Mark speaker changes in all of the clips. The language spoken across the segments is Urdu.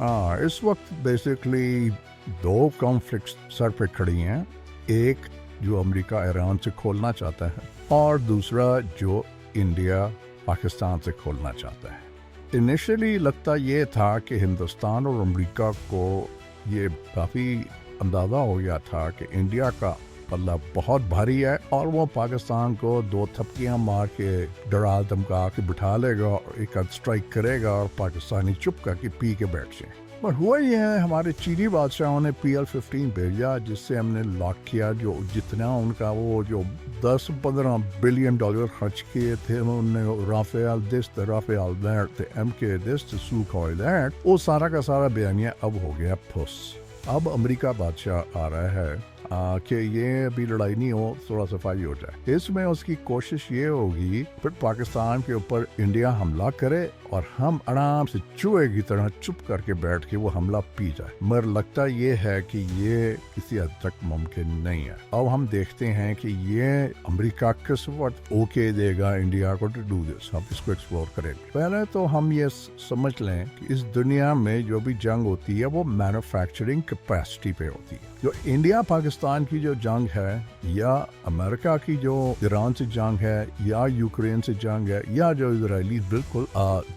Speaker 1: اس وقت بیسکلی دو کانفلکٹس سر پہ کھڑی ہیں، ایک جو امریکہ ایران سے کھولنا چاہتا ہے اور دوسرا جو انڈیا پاکستان سے کھولنا چاہتا ہے۔ انیشلی لگتا یہ تھا کہ ہندوستان اور امریکہ کو یہ کافی اندازہ ہو گیا تھا کہ انڈیا کا پلہ بہت بھاری ہے اور وہ پاکستان کو دو تھپکیاں مار کے ڈرا دھمکا کے بٹھا لے گا اور ایک اسٹرائک کرے گا اور پاکستانی چپ کر کے پی کے بیٹھ جائیں۔ پر ہوا یہ ہے، ہمارے چینی بادشاہوں نے PL-15 بھیجا جس سے ہم نے لاک کیا، جو جتنا ان کا وہ جو 10-15 بلین ڈالر خرچ کیے تھے انہوں نے Rafale this Rafale that MK this Sukhoi that, وہ سارا کا سارا بیانیہ اب ہو گیا پھس۔ اب امریکہ بادشاہ آ رہا ہے کہ یہ ابھی لڑائی نہیں ہو، تھوڑا صفائی ہو جائے۔ اس میں اس کی کوشش یہ ہوگی پھر پاکستان کے اوپر انڈیا حملہ کرے اور ہم آرام سے چوہے کی طرح چپ کر کے بیٹھ کے وہ حملہ پی جائے، مگر لگتا یہ ہے کہ یہ کسی حد تک ممکن نہیں ہے۔ اب ہم دیکھتے ہیں کہ یہ امریکہ کس وقت اوکے دے گا انڈیا کو ٹو ڈو دس، ہم اس کو ایکسپلور کریں گے۔ پہلے تو ہم یہ سمجھ لیں کہ اس دنیا میں جو بھی جنگ ہوتی ہے وہ مینوفیکچرنگ کیپیسٹی پہ ہوتی ہے۔ جو انڈیا پاکستان کی جو جنگ ہے یا امریکہ کی جو ایران سے جنگ ہے یا یوکرین سے جنگ ہے یا جو اسرائیلی بالکل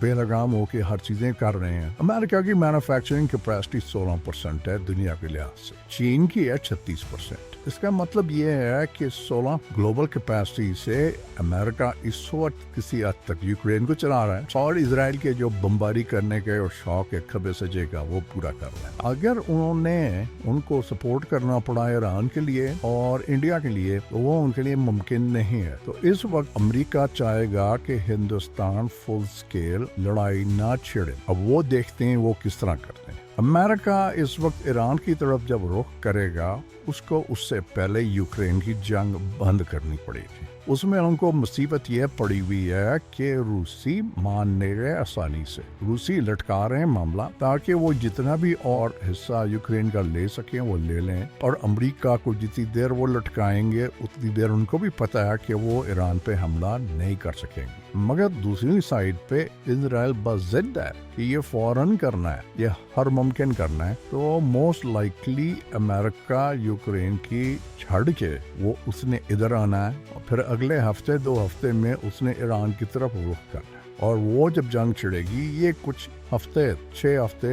Speaker 1: بے لگام ہو کے ہر چیزیں کر رہے ہیں، امریکہ کی مینوفیکچرنگ کیپیسٹی 16% ہے دنیا کے لحاظ سے، چین کی ہے 36%۔ اس کا مطلب یہ ہے کہ 16 گلوبل کیپیسٹی سے امریکہ اس وقت کسی حد تک یوکرین کو چلا رہا ہے اور اسرائیل کے جو بمباری کرنے کے اور شوق ہے کھبے سجے کا وہ پورا کر رہا ہے۔ اگر انہوں نے ان کو سپورٹ کرنا پڑا ایران کے لیے اور انڈیا کے لیے تو وہ ان کے لیے ممکن نہیں ہے۔ تو اس وقت امریکہ چاہے گا کہ ہندوستان فل سکیل لڑائی نہ چھڑے۔ اب وہ دیکھتے ہیں وہ کس طرح کرتے ہیں۔ امریکہ اس وقت ایران کی طرف جب رخ کرے گا، اس کو اس سے پہلے یوکرین کی جنگ بند کرنی پڑے گی۔ اس میں ان کو مصیبت یہ پڑی ہوئی ہے کہ روسی مان نہیں رہے آسانی سے، روسی لٹکا رہے ہیں معاملہ تاکہ وہ جتنا بھی اور حصہ یوکرین کا لے سکیں وہ لے لیں، اور امریکہ کو جتنی دیر وہ لٹکائیں گے اتنی دیر ان کو بھی پتہ ہے کہ وہ ایران پہ حملہ نہیں کر سکیں گے۔ مگر دوسری سائڈ پہ اسرائیل بضد ہے کہ یہ فوراً کرنا ہے، یہ ہر ممکن کرنا ہے، تو موسٹ لائکلی امریکہ یوکرین کی چھڑ کے وہ اس نے ادھر آنا ہے اور پھر اگلے ہفتے 2 ہفتے میں اس نے ایران کی طرف رخ کرنا ہے، اور وہ جب جنگ چھڑے گی یہ کچھ ہفتے 6 ہفتے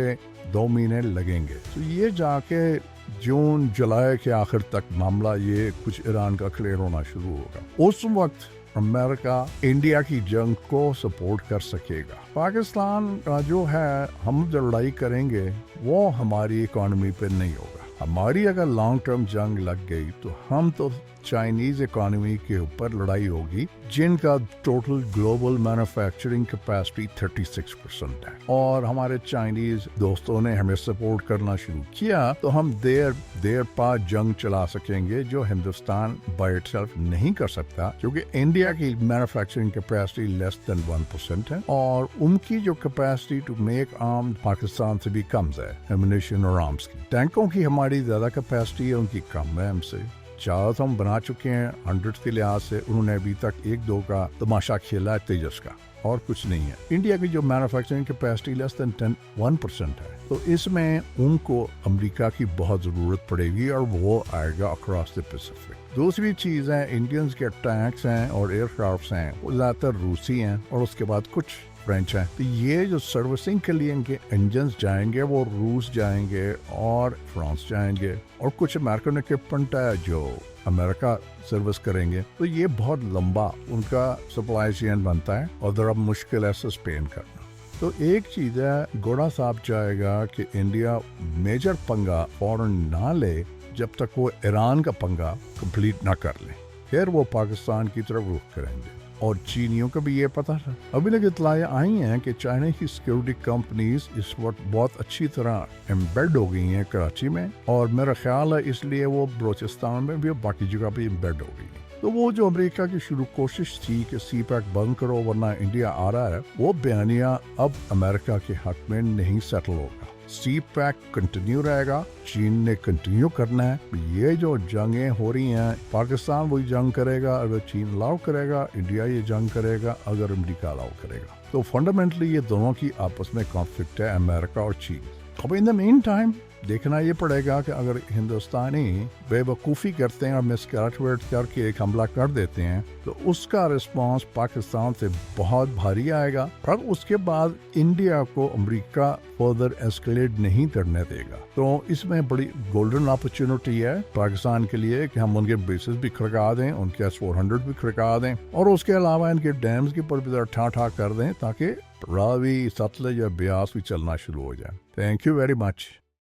Speaker 1: 2 مہینے لگیں گے، تو یہ جا کے جون جولائی کے آخر تک معاملہ یہ کچھ ایران کا کلیئر ہونا شروع ہوگا۔ اس وقت امریکہ انڈیا کی جنگ کو سپورٹ کر سکے گا۔ پاکستان کا جو ہے ہم جو لڑائی کریں گے وہ ہماری اکانومی پہ نہیں ہوگا۔ ہماری اگر لانگ ٹرم جنگ لگ گئی تو ہم تو چائنیز اکانومی کے اوپر لڑائی ہوگی جن کا ٹوٹل گلوبل مینوفیکچرنگ کیپیسٹی 36% ہے، اور ہمارے چائنیز دوستوں نے ہمیں سپورٹ کرنا شروع کیا تو ہم دیر پا جنگ چلا سکیں گے جو ہندوستان بائی اٹ سیلف نہیں کر سکتا، کیونکہ انڈیا کی مینوفیکچرنگ کیپیسٹی لیس دین 1% ہے اور ان کی جو کیپیسٹی ٹو میک آرم پاکستان سے بھی کم ہے، ایمونیشن اور آرمز کی۔ ٹینکوں کی ہماری زیادہ کیپیسٹی ہے، ان کی کم ہے ہم سے۔ چار ہم بنا چکے ہیں 100 کے لحاظ سے، انہوں نے ابھی تک 1-2 کا تماشا کھیلا ہے تیجس کا، اور کچھ نہیں ہے۔ انڈیا کی جو مینوفیکچرنگ کیپیسٹی لیس دین 1% ہے، تو اس میں ان کو امریکہ کی بہت ضرورت پڑے گی اور وہ آئے گا اکراس دی پیسفک۔ دوسری چیز ہے انڈینز کے ٹینکس ہیں اور ایئر کرافٹس ہیں وہ زیادہ تر روسی ہیں اور اس کے بعد کچھ فرینچ ہیں، تو یہ جو سروسنگ کے لیے ان کے انجنز جائیں گے وہ روس جائیں گے اور فرانس جائیں گے، اور کچھ امریکن اکوپمنٹ ہے جو امریکہ سروس کریں گے، تو یہ بہت لمبا ان کا سپلائی چین بنتا ہے اور ذرا مشکل ہے سسٹین کرنا۔ تو ایک چیز ہے، گوڑا صاحب چاہے گا کہ انڈیا میجر پنگا فوراً نہ لے جب تک وہ ایران کا پنگا کمپلیٹ نہ کر لے، پھر وہ پاکستان کی طرف رخ کریں گے۔ اور چینیوں کو بھی یہ پتا تھا، ابھی تک اطلاعیں آئی ہیں کہ چائنا کی سیکیورٹی کمپنیز اس وقت بہت اچھی طرح ایمبیڈ ہو گئی ہیں کراچی میں، اور میرا خیال ہے اس لیے وہ بلوچستان میں بھی اور باقی جگہ پہ ایمبیڈ ہو گئی ہیں۔ تو وہ جو امریکہ کی شروع کوشش تھی کہ سی پیک بند کرو ورنہ انڈیا آ رہا ہے، وہ بیانیہ اب امریکہ کے حق میں نہیں سیٹل ہوگا۔ سی پیک کنٹینیو رہے گا، چین نے کنٹینیو کرنا ہے۔ یہ جو جنگیں ہو رہی ہیں، پاکستان وہی جنگ کرے گا اگر چین الاؤ کرے گا، انڈیا یہ جنگ کرے گا اگر امریکہ الاؤ کرے گا۔ تو فنڈامنٹلی یہ دونوں کی آپس میں کانفلکٹ ہے، امریکہ اور چین۔ اب ان دا مین ٹائم دیکھنا یہ پڑے گا کہ اگر ہندوستانی بے وقوفی کرتے ہیں اور مسکیلکولیٹ کر کے ایک حملہ کر دیتے ہیں تو اس کا رسپانس پاکستان سے بہت بھاری آئے گا، اور اس کے بعد انڈیا کو امریکہ فردر ایسکیلیٹ نہیں کرنے دے گا. تو اس میں بڑی گولڈن اپرچونٹی ہے پاکستان کے لیے کہ ہم ان کے بیسز بھی کھڑکا دیں، ان کے S-400 بھی کھڑکا دیں، اور اس کے علاوہ ان کے ڈیمز کے پر بھی ذرا ٹھا کر دیں تاکہ راوی ستلج یا بیاس بھی چلنا شروع ہو جائے. Thank you very much.